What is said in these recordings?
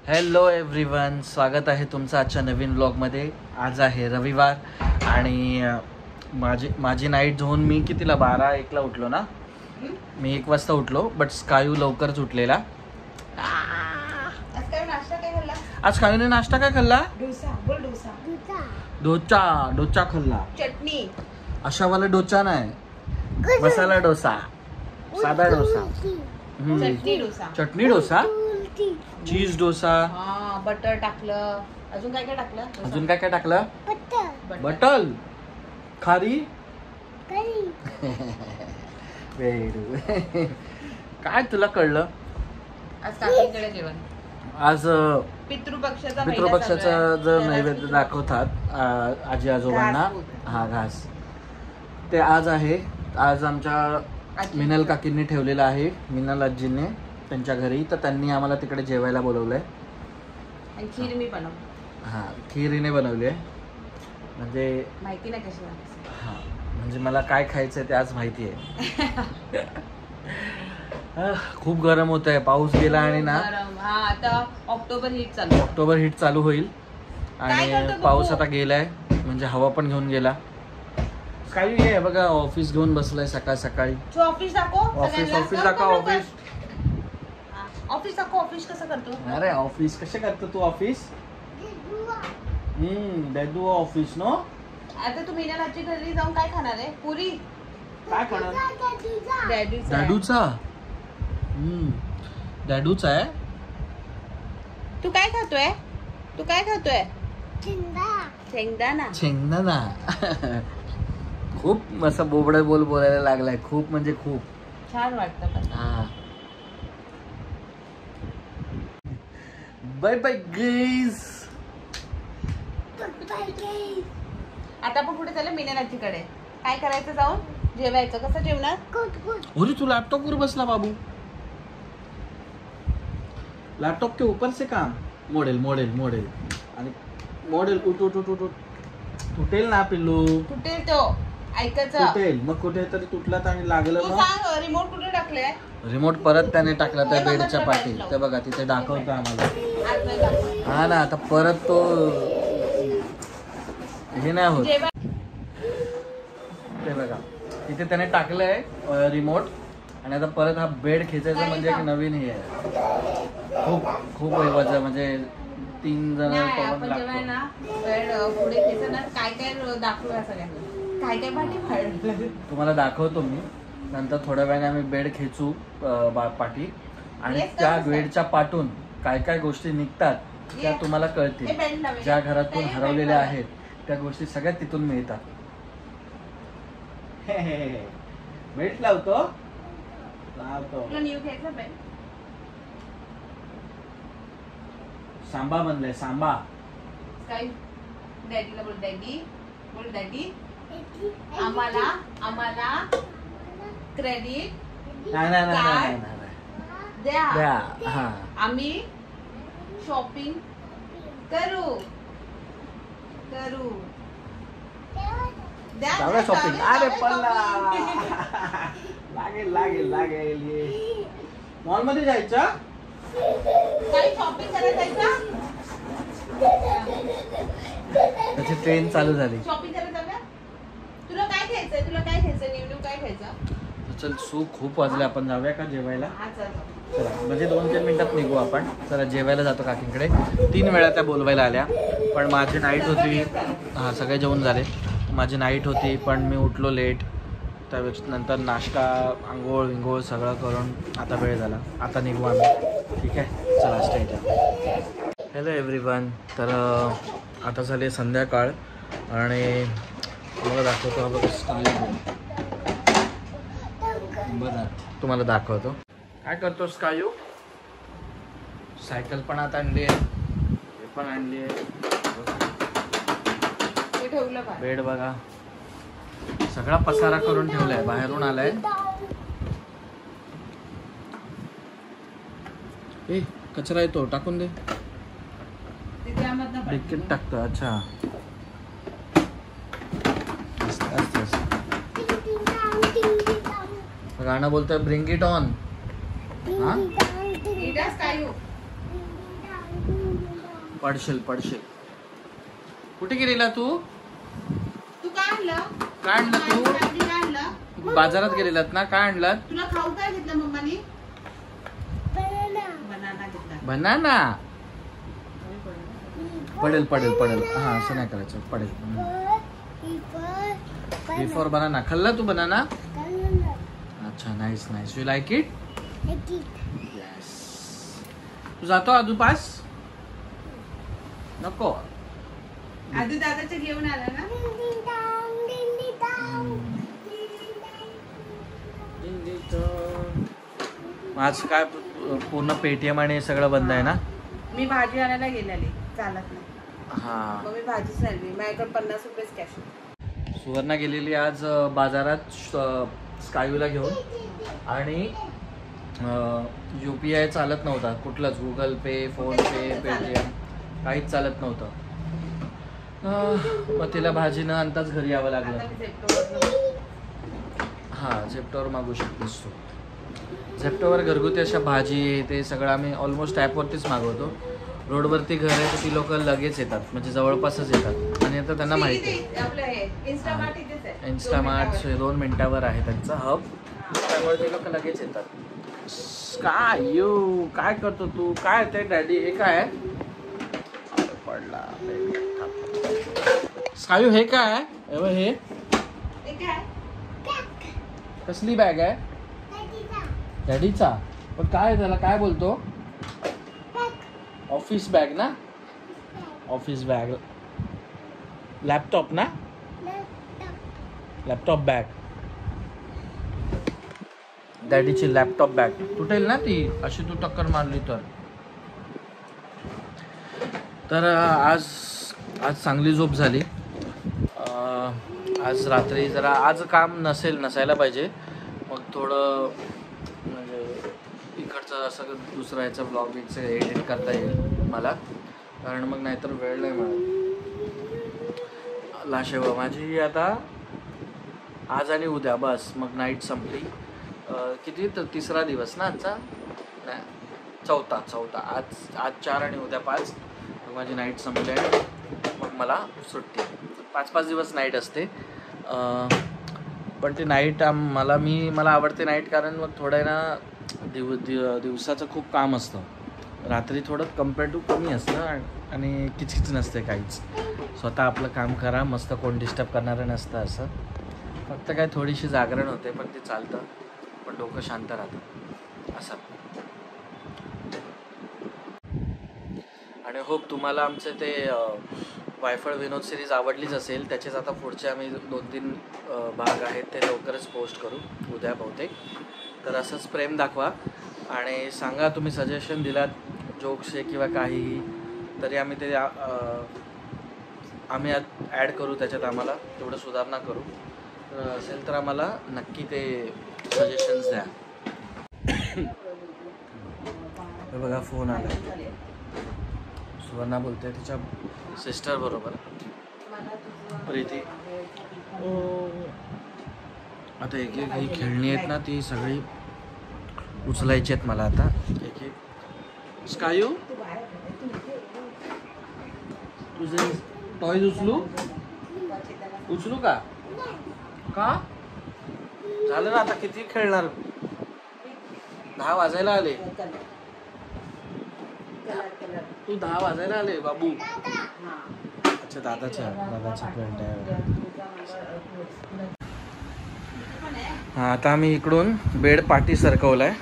Hello everyone, स्वागत आहे तुमचं आजच्या नवीन ब्लॉगमध्ये. आज आहे रविवार आणि माझी नाईट झोन. मी कितीला 12-1ला उठलो ना. मी 1 वाजता उठलो, बट स्कायू लवकरच उठलेला. आज स्कायूने नाश्ता काय खाल्ला? डोसा खाल्ला. चटणी अशावाला डोसा नाही, मसाला डोसा, साधा डोसा. चटणी डोसा, चीज डोसा, बटर टाकलं. अजून काय काय टाकलं? बटर, खारी. काय तुला कळलं? आज काकींकडे जेवण. आज पितृपक्षाचा जर नैवेद्य दाखवतात आजी आजोबांना. हा, घास. ते आज आहे. आज आमच्या मिनल काकींनी ठेवलेलं आहे, मिनल आजींनी त्यांच्या घरी. तर त्यांनी आम्हाला तिकडे जेवायला बोलवलंय. आणि खीर मी बनवली. हा, खीरीने बनवली आहे. म्हणजे माहिती नाही कशी बनवायची. हा, म्हणजे मला काय खायचंय ते आज माहिती आहे. खूप गरम होत आहे. पाऊस गेला आणि ना आता ऑक्टोबर हीट चालू होईल आणि पाऊस आता गेलाय, म्हणजे हवा पण घेऊन गेला. काही आहे बघा, ऑफिस घेऊन बसलाय सकाळी. ऑफिस दाखव. ऑफिस कसं करतो? अरे ऑफिस कसं करतो तू? ऑफिस डॅडू ऑफिस नो. आता तू मीनाची घरी जाऊन काय खाणार आहे? पुरी. काय खाणार? डॅडूचा आहे. तू काय खातोय? शेंगदाणा. खूप असं बोबडा बोलायला लागलाय. खूप म्हणजे खूप छान वाटतं पण. हा. Bye bye guys. आता आपण कुठे चाललो? मीनाजीकडे. काय करायचं? जाऊन जेवायचं. कसं जेवणार? अरे तू लॅपटॉप वर बसला बाबू. लॅपटॉप के ऊपर से काम. मॉडेल आणि मॉडेल तुटेल ना पिल्लू. तुटेल तो. ऐकायचं. तुटेल मग कुठेतरी तुटलं आणि लागलं मग. रिमोट कुठे टाकले? रिमोट परत त्याने टाकला त्या बेडच्या पाठी. ते बघा तिथे दाखवतो आम्हाला. हा ना, आता परत तो हे नाही होत. ते बघा तिथे त्याने टाकलंय रिमोट आणि आता परत हा बेड खेचायचा म्हणजे एक नवीन हे आहे. खूप वजन, म्हणजे 3 जण आपण जेव्हा ना बेड पुढे खेचणार. काय दाखवूया सगळ्यांना. काय पाठी फाडलं तुम्हाला दाखवतो मी नंतर. थोड्या वेळाने आम्ही बेड खेचू पाठी आणि त्या बेडच्या पाठून काय गोष्टी निघतात त्या तुम्हाला कळतील. ज्या घरातून हरवलेल्या आहेत त्या गोष्टी सगळ्यात तिथून मिळतात. बेड लावतो. सांबा बनलाय. सांबा. डॅडीला बोल. डॅडी आम्हाला क्रेडिट नाही द्या. आम्ही शॉपिंग करू द्या. शॉपिंग. अरे पल्ला लागेल. मॉल मध्ये जायचं. काही शॉपिंग करायला जायचं. त्याची ट्रेन चालू झाली. शॉपिंग करायला जाऊया. तुला काय खायचं? न्यू काय खायचं? चल खूप वाजले. आपण जाऊया का जेवायला? चला, म्हणजे 2-3 मिनिटात निघू आपण. चला जेवायला जातो काकींकडे. 3 वेळा त्या बोलवायला आल्या, पण माझी नाईट होती. हा, सगळे जेवण झाले. माझी नाईट होती पण मी उठलो लेट. त्यानंतर नाश्ता, आंघोळ सगळं करून आता वेळ झाला. आता निघू आम्ही. ठीक आहे, चला स्ट्रेट. Hello everyone. तर आता झाली संध्याकाळ आणि तुम्हाला दाखवतो. तुम्हाला दाखवतो काय करतो स्कायू. सायकल पण आता आणली आहे. हे पण आणली आहे. बेड बघा, सगळा पसारा करून ठेवलाय. बाहेरून आलाय. कचरा येतो, टाकून दे. डिक्कीत टाकतो. अच्छा, गाणं बोलतोय. Bring it on. हा, पडशील पडशील. कुठे गेलेला तू? तू काय आणलं? काय आणलं तू? काय आणलं? बाजारात गेलेलात ना? काय आणलं? तुला खाऊ काय घेतलं मम्मानी? बनाना घेतला. बनाना. पडेल पडेल पडेल. हा असं नाही करायचं. पडेल. Before banana. खाल्ला तू बनाना? अच्छा nice nice. You like it? Yes. तू जातो आजूपास? नको. आजू दादाचं घेऊन आला ना? आज काय पूर्ण पेटीएम आणि सगळं बंद आहे ना? मी भाजी आणायला गेलेली, चालत नाही. हा. मग मी भाजीच आणली. माझ्याकडे 50 रुपयेच कॅश. सुवर्णा गेलेली आज बाजारात स्कायूला घेऊन. आणि UPI चालत नव्हता कुठलंच. गुगल पे, फोन पे, पेटीएम काहीच चालत नव्हतं. मग तिला भाजी न आणताच घरी यावं लागलं. हां झेप्टोवर मागू शकतेस तू. झेप्टोवर घरगुती अशा भाजी ते सगळं आम्ही ऑलमोस्ट ॲपवरतीच मागवतो. रोडवरती घर आहे तर ती लोक लगेच येतात, म्हणजे जवळपासच येतात. आणि आता त्यांना माहिती आहे इन्स्टामार्ट 2 मिनिटावर आहे त्यांचा हब, त्यामुळे ते लोक लगेच येतात. काय यू काय करतो तू? काय ते डॅडी हे काय पडला स्कायू? हे काय आहे? हे कसली बॅग आहे? डॅडीचा. पण काय त्याला काय बोलतो? ऑफिस बॅग ना? Office bag. लॅपटॉप ना? Laptop bag. डॅडीची लॅपटॉप बॅग तुटेल ना ती अशी तू टक्कर मारली तर. आज चांगली झोप झाली. आज रात्री जरा आज काम नसायला पाहिजे. मग थोडं म्हणजे इकडचं असं दुसरं ह्याचं ब्लॉग बिगचं एडिट करता येईल मला, कारण मग नाहीतर वेळ नाही मिळत. लाशेवा माझी आता आज आणि उद्या बस, मग नाईट संपली. किती तर 3रा दिवस ना आजचा? नाही 4था. आज 4 आणि उद्या 5. मग माझी नाईट संपली आहे. मग मला सुट्टी. 5 दिवस नाईट असते. पण ती नाईट मला आवडते नाईट, कारण मग थोडं ना दिवसाचं खूप काम असतं. रात्री थोडं कम्पेअर टू कमी असतं आणि किचकिच नसते काहीच. स्वतः आपलं काम करा, मस्त कोण डिस्टर्ब करणारं नसतं. असं फक्त काय थोडीशी जागरण होते, पण ते चालतं. पण डोकं शांत राहतं असं. आणि होप तुम्हाला आमचे ते वायफळ विनोद सिरीज आवडलीच असेल. त्याचेच आता पुढचे आम्ही 2-3 भाग आहेत ते लवकरच पोस्ट करू, उद्या बहुतेक. तर असंच प्रेम दाखवा आणि सांगा, तुम्ही सजेशन दिलात जोक्सचे किंवा काहीही तरी आम्ही ते आम्ही ॲड करू त्याच्यात. आम्हाला तेवढं सुधारणा करू. तर असेल तर आम्हाला नक्की ते सजेशन्स द्या. हे बघा फोन आला. सुवर्णा बोलते तिच्या सिस्टर बरोबर, प्रीती. आता एक ही खेळणी आहेत ना, ती सगळी उचलायची आहेत मला आता एक. स्कायू तुझे टॉयज उचलू का? झालं ना आता, किती खेळणार? 10 वाजायला आले. तू 10 वाजायला आले बाबू. अच्छा दादाचा फ्रेंड आहे. हा आता आम्ही इकडून बेड पाठी सरकवलाय.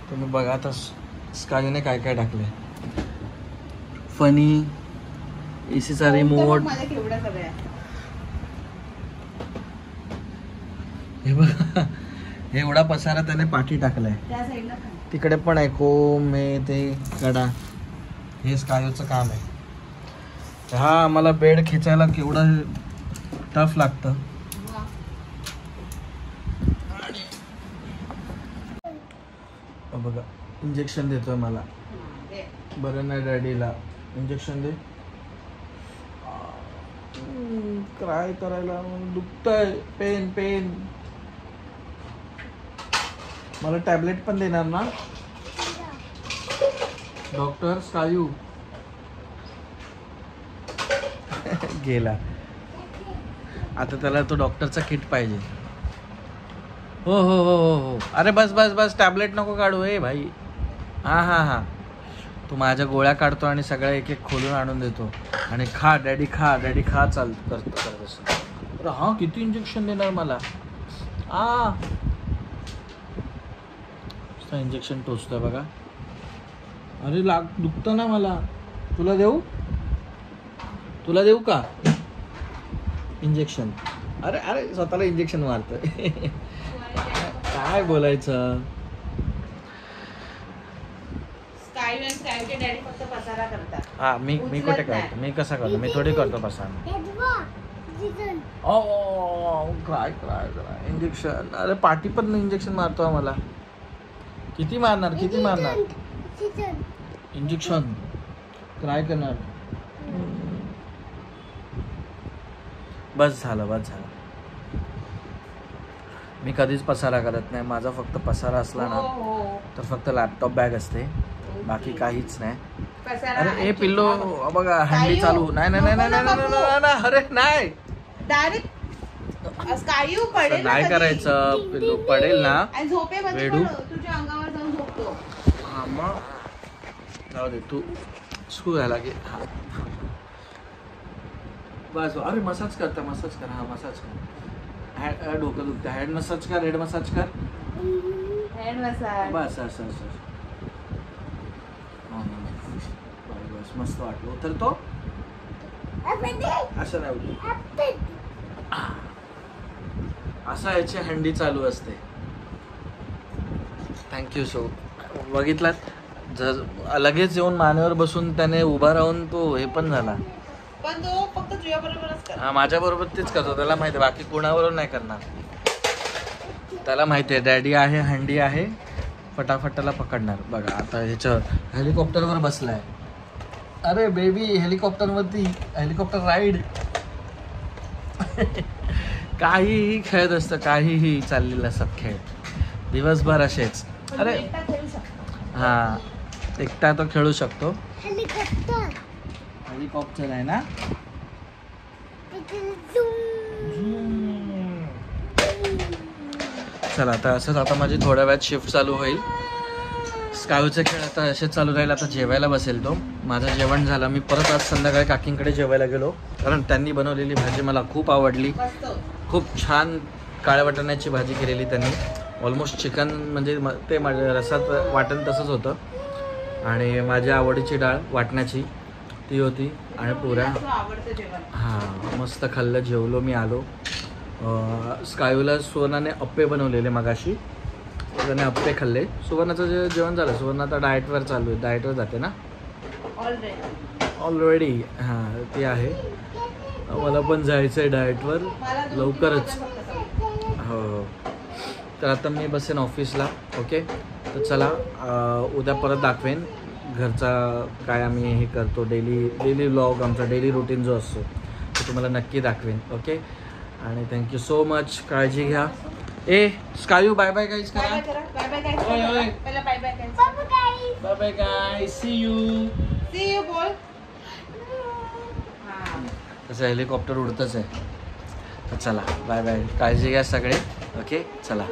तुम्ही बघा आता स्कायूने काय काय टाकले. फनी, एसीचा रिमोट. हे बघा एवढा पसारा त्याने पाठी टाकलाय. तिकडे पण आहे कोम हे ते कडा. हे स्कायूचं काम आहे. हा मला बेड खेचायला केवढं टफ लागतं. बघा इंजेक्शन देतोय मला. बरं नाही डॅडीला इंजेक्शन दे. काय करायला दुखतंय. पेन. मला टॅबलेट पण देणार ना डॉक्टर? स्कायू गेला. आता त्याला तो डॉक्टरचा किट पाहिजे. हो हो हो हो हो. अरे बस बस बस, टॅबलेट नको काढू ए भाई. हां हां हां. तू माझ्या गोळ्या काढतो आणि सगळ्या एक एक खोलून आणून देतो आणि खा डॅडी खा डॅडी खा चाल करतो करत असं. अरे हां, किती इंजेक्शन देणार मला. इंजेक्शन टोचतोय बघा. अरे दुखतं ना मला. तुला देऊ का इंजेक्शन. अरे अरे स्वतःला इंजेक्शन मारतोय. काय बोलायचं. डॅडी फक्त पसारा करतात. हा मी कुठे करतो. मी कसा करतो. मी थोडी करतो पसारा. काय इंजेक्शन. अरे पाठी पण इंजेक्शन मारतो मला. किती मारणार इंजेक्शन. काय करणार. बस झालं. मी कधीच पसारा करत नाही. माझा फक्त पसारा असला ना तर फक्त लॅपटॉप बॅग असते, बाकी काहीच नाही. अरे ए पिल्लो बघा हँडी चालू. नाही. अरे नाही डायरेक्ट नाही करायचं. पिल्लू पडेल ना. वेडू तुझ्या अंगावर जाऊन झोपतो. हा मग जाऊ दे. तू स्कू घ्यायला गे. हा बस. अरे मसाज कर. हा मसाज कर. डोकं दुखतं. हेड मसाज कर. बस असं बस मस्त वाटलं. उतरतो असं नाही. असं याची हंडी चालू असते. थँक्यू. सो बघितलात जर लगेच येऊन मानेवर बसून त्याने उभा राहून तो हे पण झाला. पण तो फक्त तुझ्या बरोबरच करतो. हा माझ्या बरोबर तेच करतो. त्याला माहिती आहे बाकी कोणाबरोबर नाही करणार. त्याला माहिती आहे डॅडी आहे, हंडी आहे, फटाफट त्याला पकडणार. बघा आता ह्याच्या हेलिकॉप्टरवर बसलाय. अरे बेबी हेलिकॉप्टरवरती हेलिकॉप्टर राईड. काहीही खेळत असतं. काहीही चाललेलं असत खेळ दिवसभर असेच. अरे हा एकटा तो खेळू शकतो. हेलिकॉप्टर आहे ना. चला आता असंच. आता माझी थोड्या वेळात शिफ्ट चालू होईल. स्कायचे खेळ आता असेच चालू राहील. आता जेवायला बसेल तो. माझं जेवण झालं. मी परत आज संध्याकाळी काकींकडे जेवायला गेलो कारण त्यांनी बनवलेली भाजी मला खूप आवडली. खूप छान काळ्या वाटाण्याची भाजी केलेली त्यांनी. ऑलमोस्ट चिकन म्हणजे ते माझ्या रसात वाटण तसंच होतं. आणि माझ्या आवडीची डाळ वाटण्याची ती होती आणि पुऱ्या. हां मस्त खाल्लं. जेवलो मी आलो. स्कायूला सुवर्णाने अप्पे बनवलेले मगाशी. त्याने अप्पे खाल्ले. सुवर्णाचं जे जेवण झालं. सुवर्ण आता डाएटवर चालू आहे. डाएटवर जाते ना ऑलरेडी. हां ती आहे. मला पण जायचं आहे डाएटवर लवकरच. हो तर आता मी बसेन ऑफिसला. ओके तर चला उद्या परत दाखवेन घरचा काय आम्ही हे करतो. डेली व्लॉग आमचा डेली रुटीन जो असतो तो तुम्हाला नक्की दाखवेन. ओके आणि थँक्यू सो मच. काळजी घ्या. ए स्कायू बाय बाय गाईज करा. Bye bye guys. See you बोल. तसं हेलिकॉप्टर उडतच आहे. तर चला बाय बाय. काळजी घ्या सगळे. ओके चला.